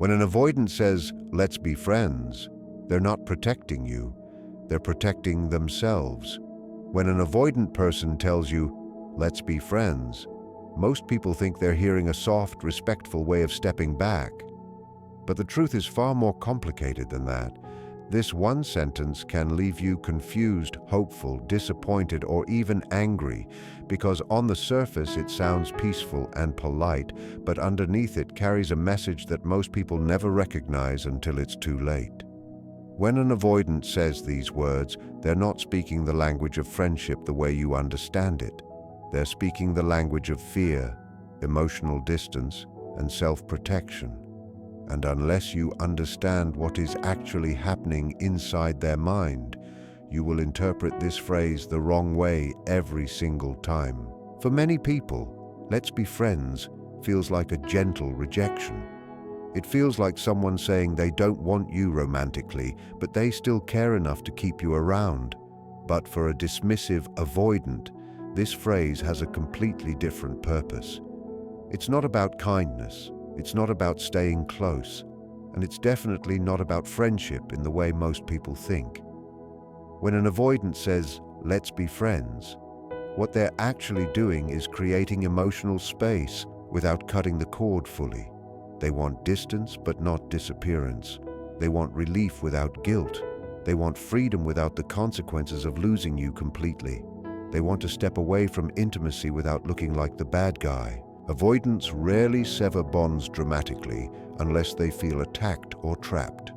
When an avoidant says, "Let's be friends," they're not protecting you, they're protecting themselves. When an avoidant person tells you, "Let's be friends," most people think they're hearing a soft, respectful way of stepping back. But the truth is far more complicated than that. This one sentence can leave you confused, hopeful, disappointed, or even angry, because on the surface it sounds peaceful and polite, but underneath it carries a message that most people never recognize until it's too late. When an avoidant says these words, they're not speaking the language of friendship the way you understand it. They're speaking the language of fear, emotional distance, and self-protection. And unless you understand what is actually happening inside their mind, you will interpret this phrase the wrong way every single time. For many people, "Let's be friends" feels like a gentle rejection. It feels like someone saying they don't want you romantically, but they still care enough to keep you around. But for a dismissive avoidant, this phrase has a completely different purpose. It's not about kindness. It's not about staying close, and it's definitely not about friendship in the way most people think. When an avoidant says, "Let's be friends," what they're actually doing is creating emotional space without cutting the cord fully. They want distance but not disappearance. They want relief without guilt. They want freedom without the consequences of losing you completely. They want to step away from intimacy without looking like the bad guy. Avoidants rarely sever bonds dramatically unless they feel attacked or trapped.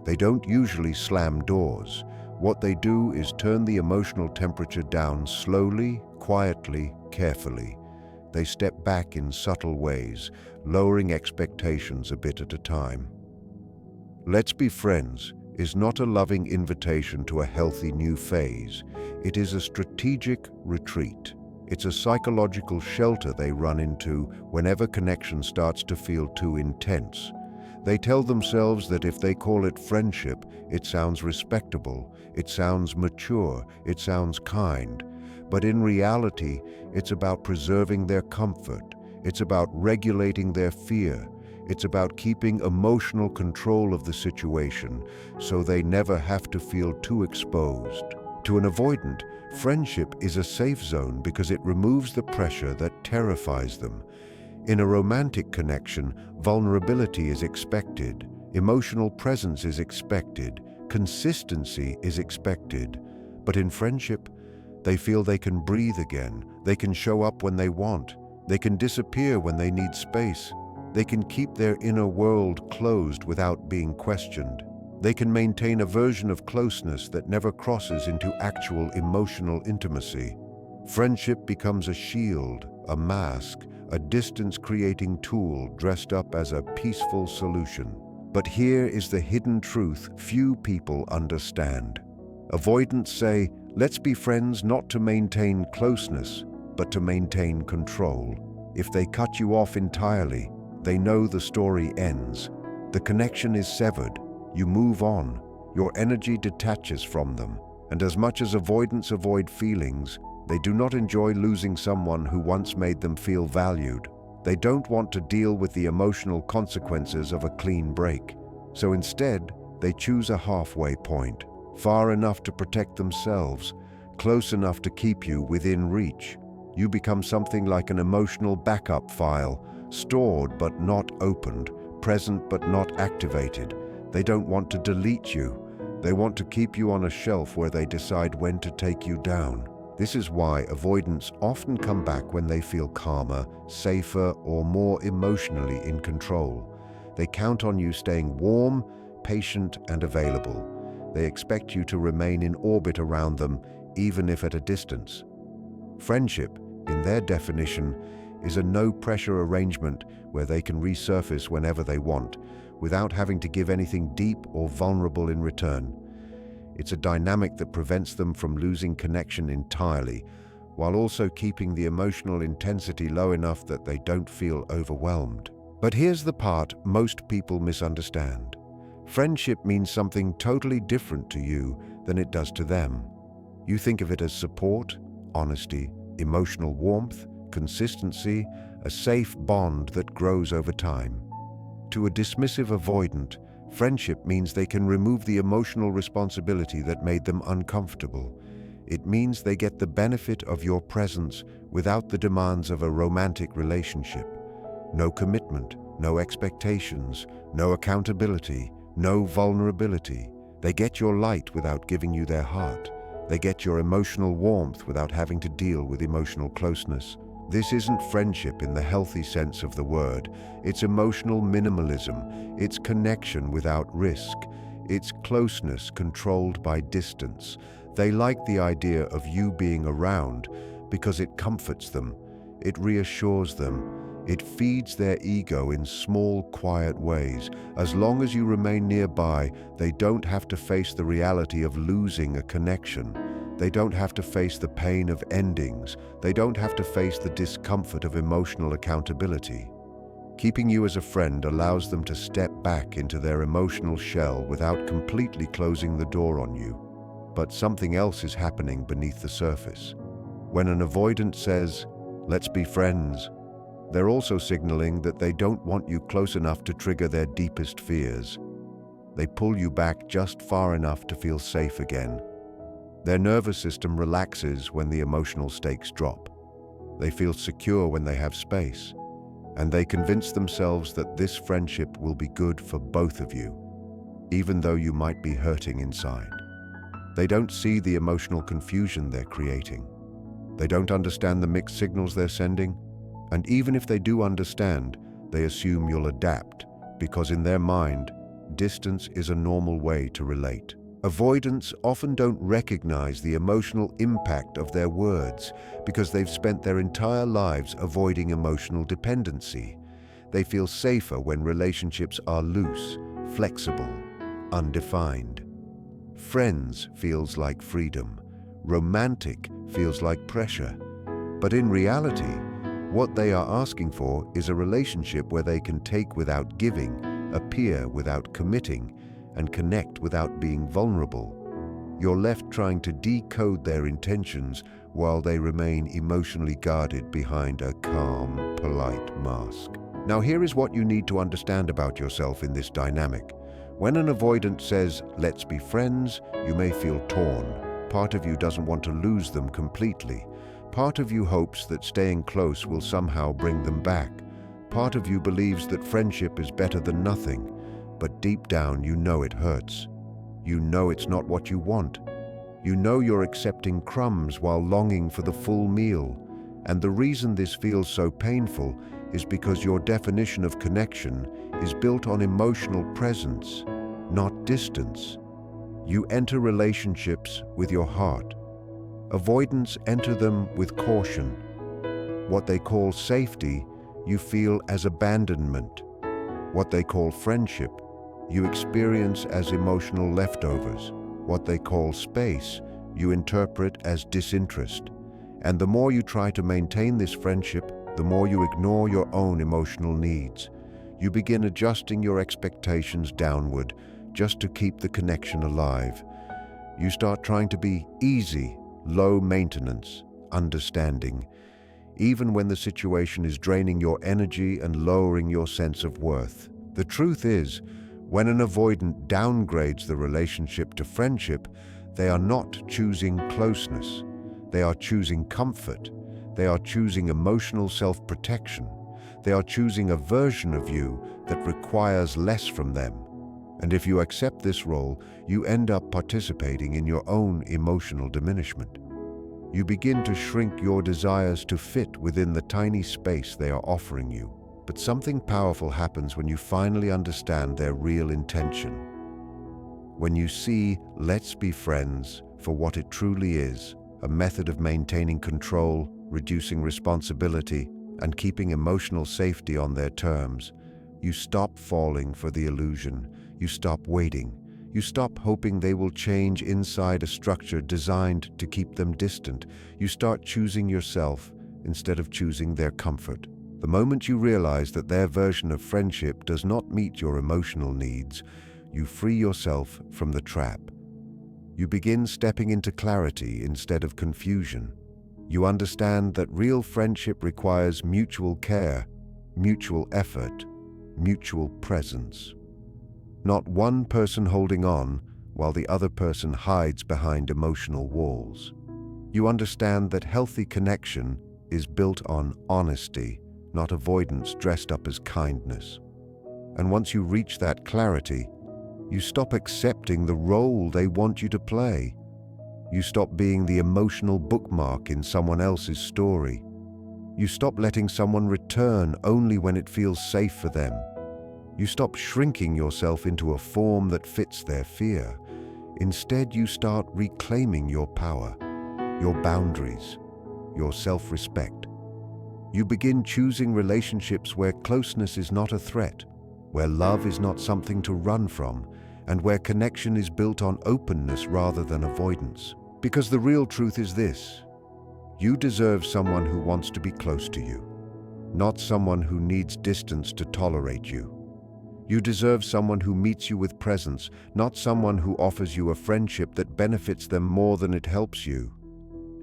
They don't usually slam doors. What they do is turn the emotional temperature down slowly, quietly, carefully. They step back in subtle ways, lowering expectations a bit at a time. "Let's be friends" is not a loving invitation to a healthy new phase. It is a strategic retreat. It's a psychological shelter they run into whenever connection starts to feel too intense. They tell themselves that if they call it friendship, it sounds respectable, it sounds mature, it sounds kind. But in reality, it's about preserving their comfort. It's about regulating their fear. It's about keeping emotional control of the situation so they never have to feel too exposed. To an avoidant, friendship is a safe zone because it removes the pressure that terrifies them. In a romantic connection, vulnerability is expected, emotional presence is expected, consistency is expected. But in friendship, they feel they can breathe again, they can show up when they want, they can disappear when they need space, they can keep their inner world closed without being questioned. They can maintain a version of closeness that never crosses into actual emotional intimacy. Friendship becomes a shield, a mask, a distance-creating tool dressed up as a peaceful solution. But here is the hidden truth few people understand. Avoidants say, "Let's be friends not to maintain closeness, but to maintain control." If they cut you off entirely, they know the story ends. The connection is severed. You move on. Your energy detaches from them. And as much as avoidants avoid feelings, they do not enjoy losing someone who once made them feel valued. They don't want to deal with the emotional consequences of a clean break. So instead, they choose a halfway point, far enough to protect themselves, close enough to keep you within reach. You become something like an emotional backup file, stored but not opened, present but not activated. They don't want to delete you. They want to keep you on a shelf where they decide when to take you down. This is why avoidants often come back when they feel calmer, safer, or more emotionally in control. They count on you staying warm, patient, and available. They expect you to remain in orbit around them, even if at a distance. Friendship, in their definition, is a no-pressure arrangement where they can resurface whenever they want, without having to give anything deep or vulnerable in return. It's a dynamic that prevents them from losing connection entirely, while also keeping the emotional intensity low enough that they don't feel overwhelmed. But here's the part most people misunderstand. Friendship means something totally different to you than it does to them. You think of it as support, honesty, emotional warmth, consistency, a safe bond that grows over time. To a dismissive avoidant, friendship means they can remove the emotional responsibility that made them uncomfortable. It means they get the benefit of your presence without the demands of a romantic relationship. No commitment, no expectations, no accountability, no vulnerability. They get your light without giving you their heart. They get your emotional warmth without having to deal with emotional closeness. This isn't friendship in the healthy sense of the word. It's emotional minimalism. It's connection without risk. It's closeness controlled by distance. They like the idea of you being around because it comforts them. It reassures them. It feeds their ego in small, quiet ways. As long as you remain nearby, they don't have to face the reality of losing a connection. They don't have to face the pain of endings. They don't have to face the discomfort of emotional accountability. Keeping you as a friend allows them to step back into their emotional shell without completely closing the door on you. But something else is happening beneath the surface. When an avoidant says, "Let's be friends," they're also signaling that they don't want you close enough to trigger their deepest fears. They pull you back just far enough to feel safe again. Their nervous system relaxes when the emotional stakes drop. They feel secure when they have space, and they convince themselves that this friendship will be good for both of you, even though you might be hurting inside. They don't see the emotional confusion they're creating. They don't understand the mixed signals they're sending, and even if they do understand, they assume you'll adapt, because in their mind, distance is a normal way to relate. Avoidants often don't recognize the emotional impact of their words because they've spent their entire lives avoiding emotional dependency. They feel safer when relationships are loose, flexible, undefined. Friends feels like freedom. Romantic feels like pressure. But in reality, what they are asking for is a relationship where they can take without giving, appear without committing, and connect without being vulnerable. You're left trying to decode their intentions while they remain emotionally guarded behind a calm, polite mask. Now here is what you need to understand about yourself in this dynamic. When an avoidant says, "Let's be friends," you may feel torn. Part of you doesn't want to lose them completely. Part of you hopes that staying close will somehow bring them back. Part of you believes that friendship is better than nothing. But deep down, you know it hurts. You know it's not what you want. You know you're accepting crumbs while longing for the full meal. And the reason this feels so painful is because your definition of connection is built on emotional presence, not distance. You enter relationships with your heart. Avoidants enter them with caution. What they call safety, you feel as abandonment. What they call friendship, you experience as emotional leftovers. What they call space, you interpret as disinterest. And the more you try to maintain this friendship, the more you ignore your own emotional needs. You begin adjusting your expectations downward just to keep the connection alive. You start trying to be easy, low maintenance, understanding, even when the situation is draining your energy and lowering your sense of worth. The truth is, when an avoidant downgrades the relationship to friendship, they are not choosing closeness. They are choosing comfort. They are choosing emotional self-protection. They are choosing a version of you that requires less from them. And if you accept this role, you end up participating in your own emotional diminishment. You begin to shrink your desires to fit within the tiny space they are offering you. But something powerful happens when you finally understand their real intention. When you see "let's be friends" for what it truly is, a method of maintaining control, reducing responsibility, and keeping emotional safety on their terms, you stop falling for the illusion. You stop waiting. You stop hoping they will change inside a structure designed to keep them distant. You start choosing yourself instead of choosing their comfort. The moment you realize that their version of friendship does not meet your emotional needs, you free yourself from the trap. You begin stepping into clarity instead of confusion. You understand that real friendship requires mutual care, mutual effort, mutual presence. Not one person holding on while the other person hides behind emotional walls. You understand that healthy connection is built on honesty, not avoidance dressed up as kindness. And once you reach that clarity, you stop accepting the role they want you to play. You stop being the emotional bookmark in someone else's story. You stop letting someone return only when it feels safe for them. You stop shrinking yourself into a form that fits their fear. Instead, you start reclaiming your power, your boundaries, your self-respect. You begin choosing relationships where closeness is not a threat, where love is not something to run from, and where connection is built on openness rather than avoidance. Because the real truth is this: you deserve someone who wants to be close to you, not someone who needs distance to tolerate you. You deserve someone who meets you with presence, not someone who offers you a friendship that benefits them more than it helps you.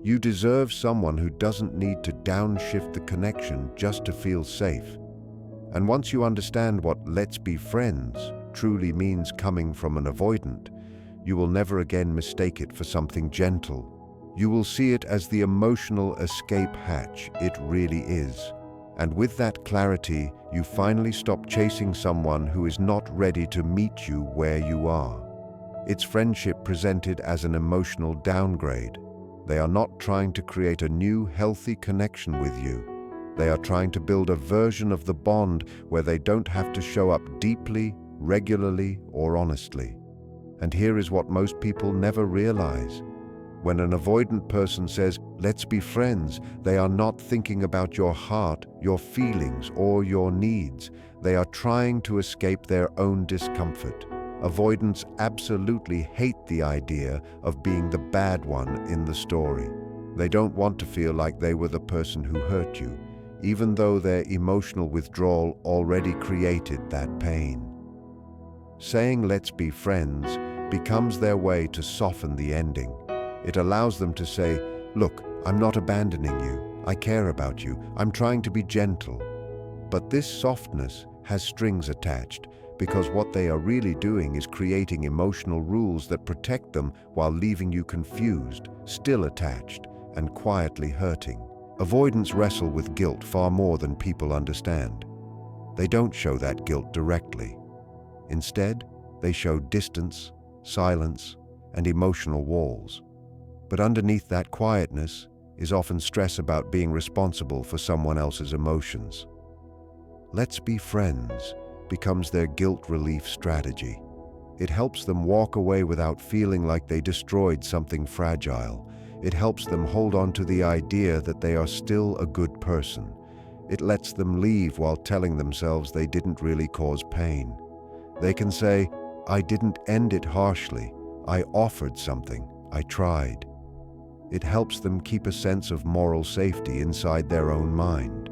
You deserve someone who doesn't need to downshift the connection just to feel safe. And once you understand what "let's be friends" truly means coming from an avoidant, you will never again mistake it for something gentle. You will see it as the emotional escape hatch it really is. And with that clarity, you finally stop chasing someone who is not ready to meet you where you are. It's friendship presented as an emotional downgrade. They are not trying to create a new, healthy connection with you. They are trying to build a version of the bond where they don't have to show up deeply, regularly, or honestly. And here is what most people never realize. When an avoidant person says, "let's be friends," they are not thinking about your heart, your feelings, or your needs. They are trying to escape their own discomfort. Avoidants absolutely hate the idea of being the bad one in the story. They don't want to feel like they were the person who hurt you, even though their emotional withdrawal already created that pain. Saying "let's be friends" becomes their way to soften the ending. It allows them to say, "Look, I'm not abandoning you. I care about you. I'm trying to be gentle." But this softness has strings attached, because what they are really doing is creating emotional rules that protect them while leaving you confused, still attached, and quietly hurting. Avoidants wrestle with guilt far more than people understand. They don't show that guilt directly. Instead, they show distance, silence, and emotional walls. But underneath that quietness is often stress about being responsible for someone else's emotions. "Let's be friends" becomes their guilt relief strategy. It helps them walk away without feeling like they destroyed something fragile. It helps them hold on to the idea that they are still a good person. It lets them leave while telling themselves they didn't really cause pain. They can say, "I didn't end it harshly. I offered something. I tried." It helps them keep a sense of moral safety inside their own mind.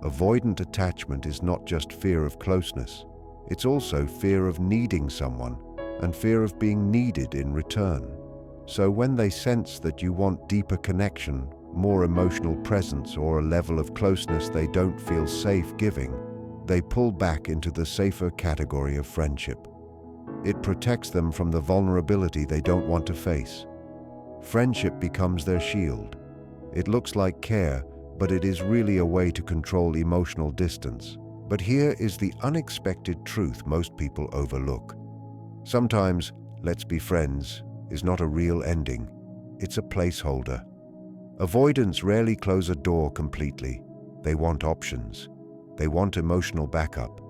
Avoidant attachment is not just fear of closeness. It's also fear of needing someone and fear of being needed in return. So when they sense that you want deeper connection, more emotional presence, or a level of closeness they don't feel safe giving, they pull back into the safer category of friendship. It protects them from the vulnerability they don't want to face. Friendship becomes their shield. It looks like care, but it is really a way to control emotional distance. But here is the unexpected truth most people overlook. Sometimes "let's be friends" is not a real ending. It's a placeholder. Avoidants rarely close a door completely. They want options. They want emotional backup.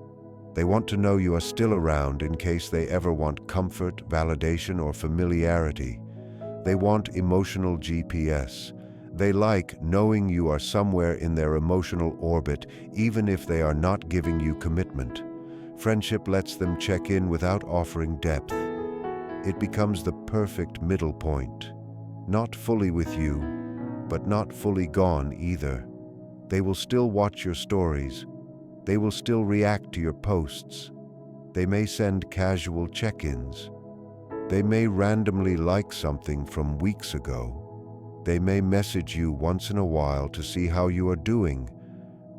They want to know you are still around in case they ever want comfort, validation, or familiarity. They want emotional GPS. They like knowing you are somewhere in their emotional orbit, even if they are not giving you commitment. Friendship lets them check in without offering depth. It becomes the perfect middle point. Not fully with you, but not fully gone either. They will still watch your stories. They will still react to your posts. They may send casual check-ins. They may randomly like something from weeks ago. They may message you once in a while to see how you are doing,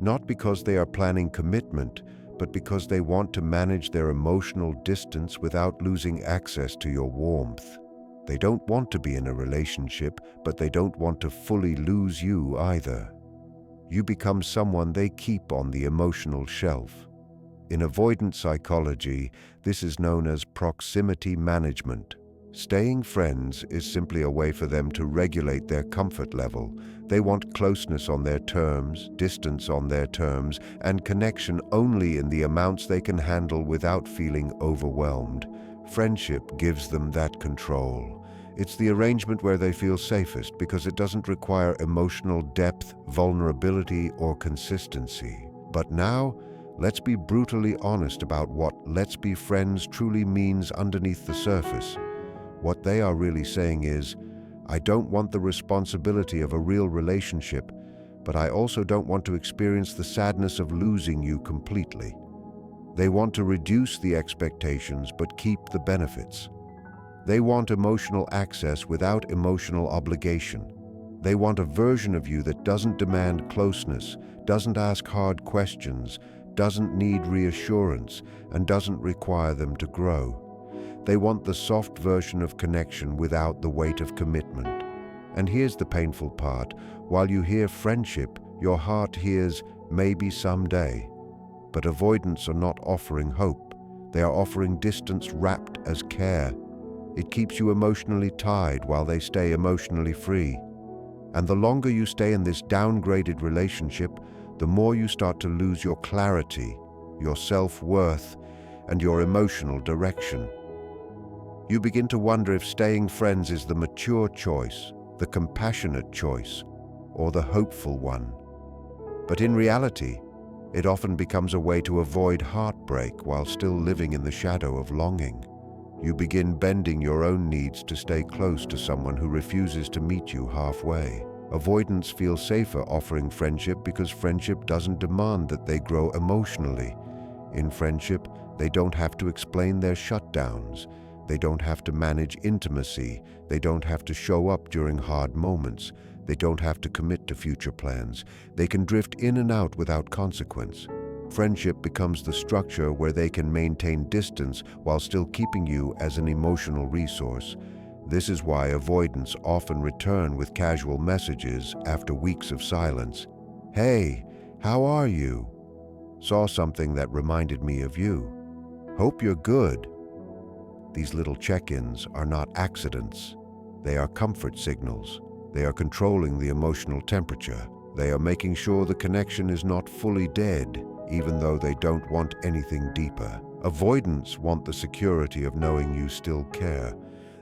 not because they are planning commitment, but because they want to manage their emotional distance without losing access to your warmth. They don't want to be in a relationship, but they don't want to fully lose you either. You become someone they keep on the emotional shelf. In avoidant psychology, this is known as proximity management. Staying friends is simply a way for them to regulate their comfort level. They want closeness on their terms, distance on their terms, and connection only in the amounts they can handle without feeling overwhelmed. Friendship gives them that control. It's the arrangement where they feel safest because it doesn't require emotional depth, vulnerability, or consistency. But now, let's be brutally honest about what "let's be friends" truly means underneath the surface. What they are really saying is, I don't want the responsibility of a real relationship, but I also don't want to experience the sadness of losing you completely. They want to reduce the expectations but keep the benefits. They want emotional access without emotional obligation. They want a version of you that doesn't demand closeness, doesn't ask hard questions, doesn't need reassurance, and doesn't require them to grow. They want the soft version of connection without the weight of commitment. And here's the painful part. While you hear friendship, your heart hears maybe someday. But avoidants are not offering hope. They are offering distance wrapped as care. It keeps you emotionally tied while they stay emotionally free. And the longer you stay in this downgraded relationship, the more you start to lose your clarity, your self-worth, and your emotional direction. You begin to wonder if staying friends is the mature choice, the compassionate choice, or the hopeful one. But in reality, it often becomes a way to avoid heartbreak while still living in the shadow of longing. You begin bending your own needs to stay close to someone who refuses to meet you halfway. Avoidants feel safer offering friendship because friendship doesn't demand that they grow emotionally. In friendship, they don't have to explain their shutdowns. They don't have to manage intimacy. They don't have to show up during hard moments. They don't have to commit to future plans. They can drift in and out without consequence. Friendship becomes the structure where they can maintain distance while still keeping you as an emotional resource. This is why avoidants often return with casual messages after weeks of silence. Hey, how are you? Saw something that reminded me of you. Hope you're good. These little check-ins are not accidents. They are comfort signals. They are controlling the emotional temperature. They are making sure the connection is not fully dead, even though they don't want anything deeper. Avoidants want the security of knowing you still care.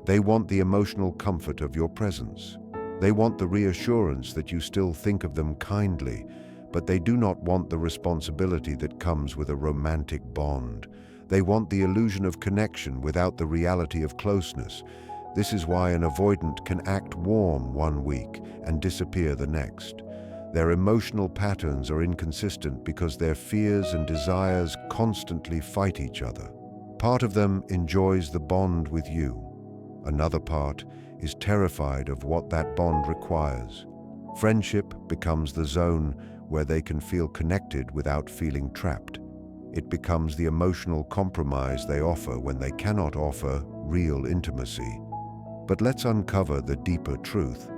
They want the emotional comfort of your presence. They want the reassurance that you still think of them kindly, but they do not want the responsibility that comes with a romantic bond. They want the illusion of connection without the reality of closeness. This is why an avoidant can act warm one week and disappear the next. Their emotional patterns are inconsistent because their fears and desires constantly fight each other. Part of them enjoys the bond with you. Another part is terrified of what that bond requires. Friendship becomes the zone where they can feel connected without feeling trapped. It becomes the emotional compromise they offer when they cannot offer real intimacy. But let's uncover the deeper truth.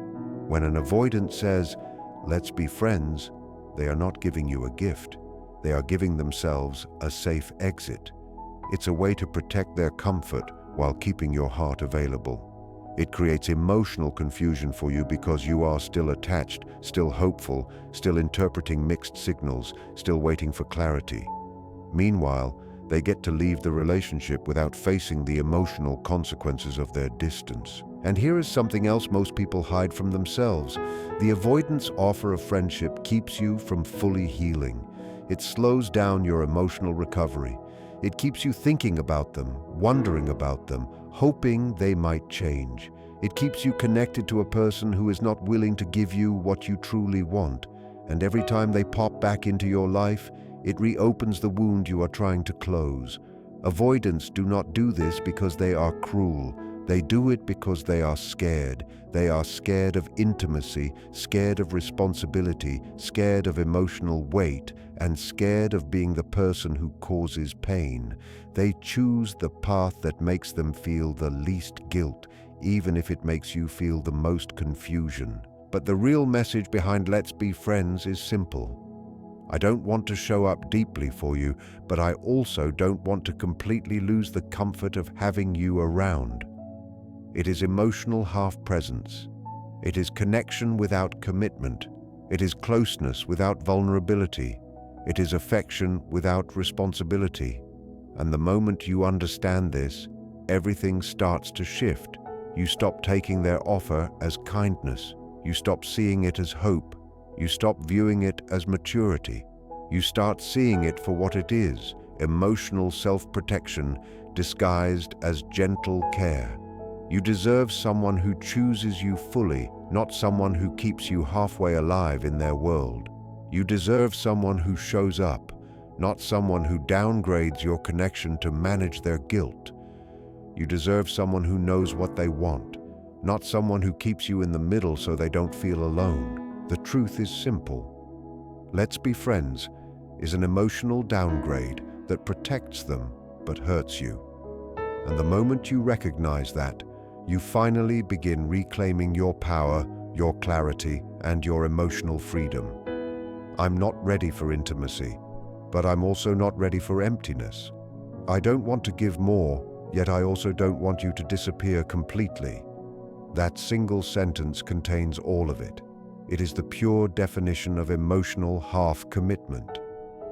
When an avoidant says, "Let's be friends," they are not giving you a gift. They are giving themselves a safe exit. It's a way to protect their comfort while keeping your heart available. It creates emotional confusion for you because you are still attached, still hopeful, still interpreting mixed signals, still waiting for clarity. Meanwhile, they get to leave the relationship without facing the emotional consequences of their distance. And here is something else most people hide from themselves. The avoidance offer of friendship keeps you from fully healing. It slows down your emotional recovery. It keeps you thinking about them, wondering about them, hoping they might change. It keeps you connected to a person who is not willing to give you what you truly want. And every time they pop back into your life, it reopens the wound you are trying to close. Avoidants do not do this because they are cruel. They do it because they are scared. They are scared of intimacy, scared of responsibility, scared of emotional weight, and scared of being the person who causes pain. They choose the path that makes them feel the least guilt, even if it makes you feel the most confusion. But the real message behind Let's Be Friends is simple. I don't want to show up deeply for you, but I also don't want to completely lose the comfort of having you around. It is emotional half-presence. It is connection without commitment. It is closeness without vulnerability. It is affection without responsibility. And the moment you understand this, everything starts to shift. You stop taking their offer as kindness. You stop seeing it as hope. You stop viewing it as maturity. You start seeing it for what it is, emotional self-protection disguised as gentle care. You deserve someone who chooses you fully, not someone who keeps you halfway alive in their world. You deserve someone who shows up, not someone who downgrades your connection to manage their guilt. You deserve someone who knows what they want, not someone who keeps you in the middle so they don't feel alone. The truth is simple. Let's Be Friends is an emotional downgrade that protects them but hurts you. And the moment you recognize that, you finally begin reclaiming your power, your clarity, and your emotional freedom. I'm not ready for intimacy, but I'm also not ready for emptiness. I don't want to give more, yet I also don't want you to disappear completely. That single sentence contains all of it. It is the pure definition of emotional half-commitment.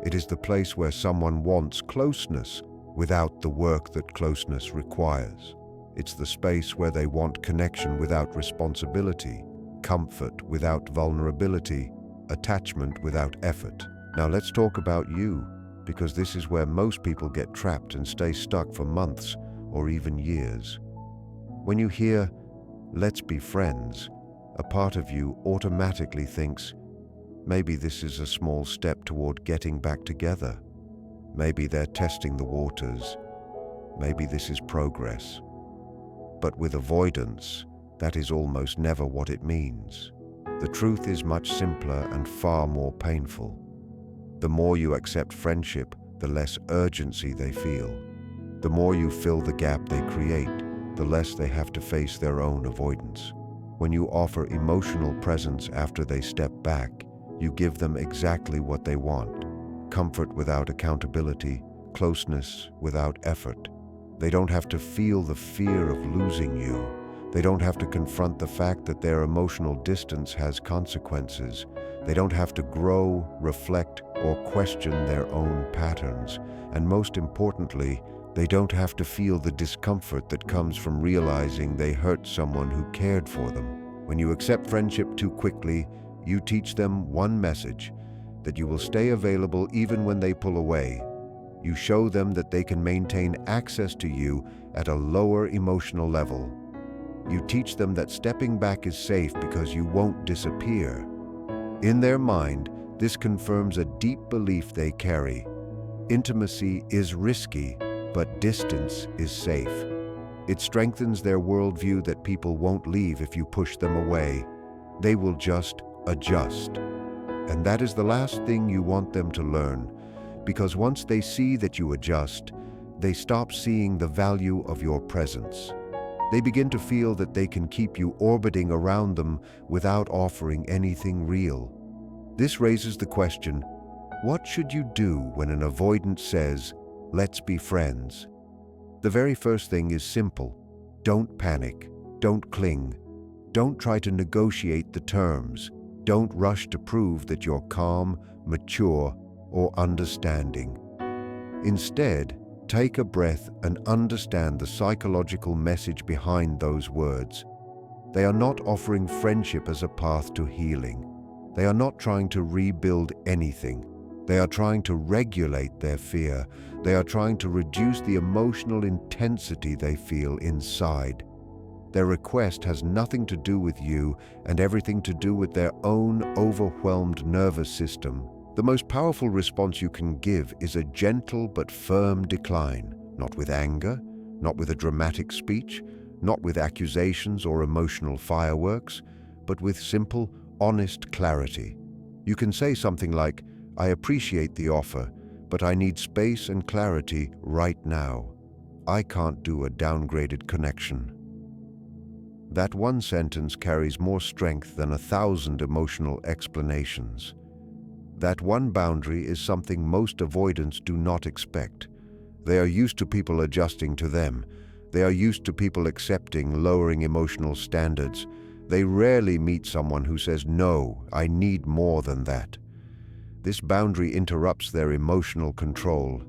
It is the place where someone wants closeness without the work that closeness requires. It's the space where they want connection without responsibility, comfort without vulnerability, attachment without effort. Now let's talk about you, because this is where most people get trapped and stay stuck for months or even years. When you hear, "Let's be friends," a part of you automatically thinks, maybe this is a small step toward getting back together. Maybe they're testing the waters. Maybe this is progress. But with avoidance, that is almost never what it means. The truth is much simpler and far more painful. The more you accept friendship, the less urgency they feel. The more you fill the gap they create, the less they have to face their own avoidance. When you offer emotional presence after they step back, you give them exactly what they want. Comfort without accountability, closeness without effort. They don't have to feel the fear of losing you. They don't have to confront the fact that their emotional distance has consequences. They don't have to grow, reflect, or question their own patterns. And most importantly, they don't have to feel the discomfort that comes from realizing they hurt someone who cared for them. When you accept friendship too quickly, you teach them one message, that you will stay available even when they pull away. You show them that they can maintain access to you at a lower emotional level. You teach them that stepping back is safe because you won't disappear. In their mind, this confirms a deep belief they carry. Intimacy is risky, but distance is safe. It strengthens their worldview that people won't leave if you push them away. They will just adjust. And that is the last thing you want them to learn, because once they see that you adjust, they stop seeing the value of your presence. They begin to feel that they can keep you orbiting around them without offering anything real. This raises the question, what should you do when an avoidant says, "Let's be friends"? The very first thing is simple. Don't panic. Don't cling. Don't try to negotiate the terms. Don't rush to prove that you're calm, mature, or understanding. Instead, take a breath and understand the psychological message behind those words. They are not offering friendship as a path to healing. They are not trying to rebuild anything. They are trying to regulate their fear. They are trying to reduce the emotional intensity they feel inside. Their request has nothing to do with you and everything to do with their own overwhelmed nervous system. The most powerful response you can give is a gentle but firm decline, not with anger, not with a dramatic speech, not with accusations or emotional fireworks, but with simple, honest clarity. You can say something like, "I appreciate the offer, but I need space and clarity right now. I can't do a downgraded connection." That one sentence carries more strength than 1,000 emotional explanations. That one boundary is something most avoidants do not expect. They are used to people adjusting to them. They are used to people accepting, lowering emotional standards. They rarely meet someone who says, "No, I need more than that." This boundary interrupts their emotional control.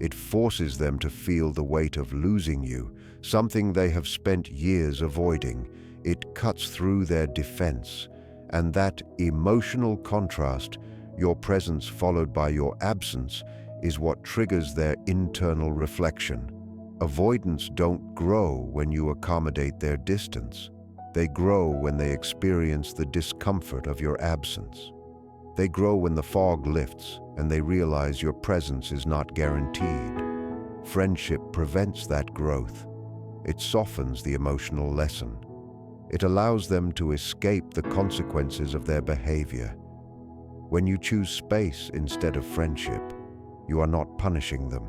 It forces them to feel the weight of losing you, something they have spent years avoiding. It cuts through their defense. And that emotional contrast, your presence followed by your absence, is what triggers their internal reflection. Avoidants don't grow when you accommodate their distance. They grow when they experience the discomfort of your absence. They grow when the fog lifts and they realize your presence is not guaranteed. Friendship prevents that growth. It softens the emotional lesson. It allows them to escape the consequences of their behavior. When you choose space instead of friendship, you are not punishing them.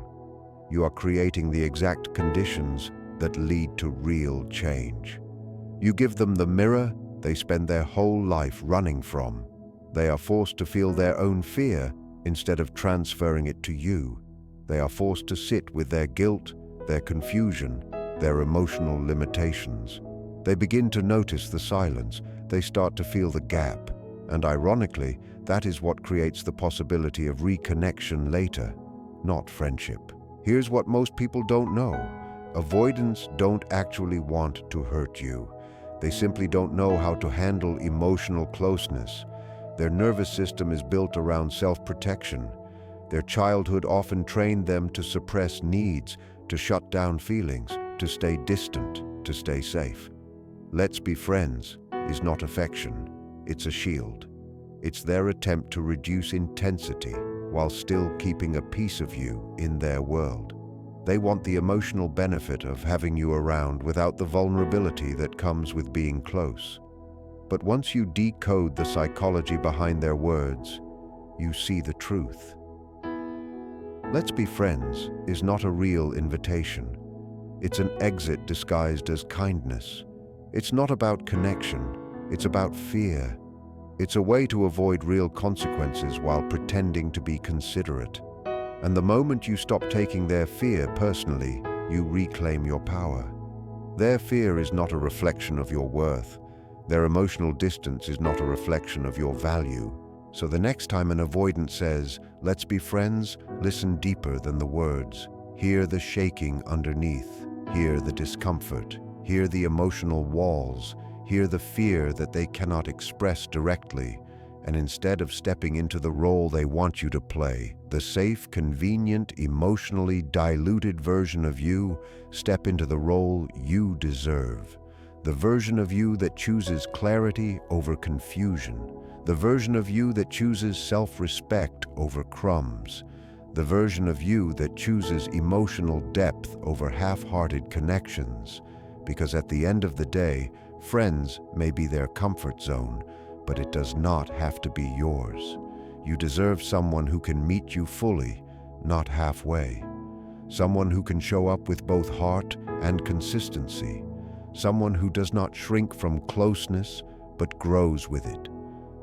You are creating the exact conditions that lead to real change. You give them the mirror they spend their whole life running from. They are forced to feel their own fear instead of transferring it to you. They are forced to sit with their guilt, their confusion, their emotional limitations. They begin to notice the silence. They start to feel the gap. And ironically, that is what creates the possibility of reconnection later, not friendship. Here's what most people don't know. Avoidants don't actually want to hurt you. They simply don't know how to handle emotional closeness. Their nervous system is built around self-protection. Their childhood often trained them to suppress needs, to shut down feelings, to stay distant, to stay safe. "Let's be friends" is not affection, it's a shield. It's their attempt to reduce intensity while still keeping a piece of you in their world. They want the emotional benefit of having you around without the vulnerability that comes with being close. But once you decode the psychology behind their words, you see the truth. "Let's be friends" is not a real invitation. It's an exit disguised as kindness. It's not about connection, it's about fear. It's a way to avoid real consequences while pretending to be considerate. And the moment you stop taking their fear personally, you reclaim your power. Their fear is not a reflection of your worth. Their emotional distance is not a reflection of your value. So the next time an avoidant says, "Let's be friends," listen deeper than the words. Hear the shaking underneath. Hear the discomfort. Hear the emotional walls. Hear the fear that they cannot express directly. And instead of stepping into the role they want you to play, the safe, convenient, emotionally diluted version of you, step into the role you deserve. The version of you that chooses clarity over confusion. The version of you that chooses self-respect over crumbs. The version of you that chooses emotional depth over half-hearted connections. Because at the end of the day, friends may be their comfort zone, but it does not have to be yours. You deserve someone who can meet you fully, not halfway. Someone who can show up with both heart and consistency. Someone who does not shrink from closeness, but grows with it.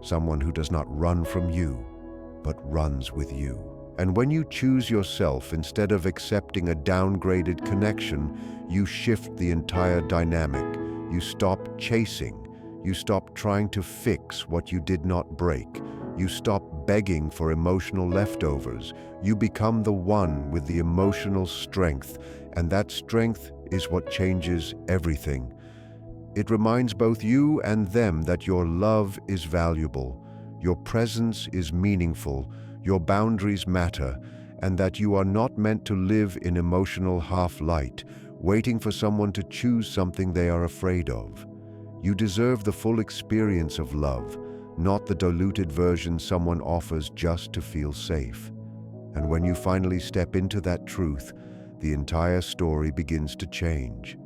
Someone who does not run from you, but runs with you. And when you choose yourself instead of accepting a downgraded connection, you shift the entire dynamic. You stop chasing. You stop trying to fix what you did not break. You stop begging for emotional leftovers. You become the one with the emotional strength, and that strength is what changes everything. It reminds both you and them that your love is valuable, your presence is meaningful, your boundaries matter, and that you are not meant to live in emotional half-light, waiting for someone to choose something they are afraid of. You deserve the full experience of love, not the diluted version someone offers just to feel safe. And when you finally step into that truth, the entire story begins to change.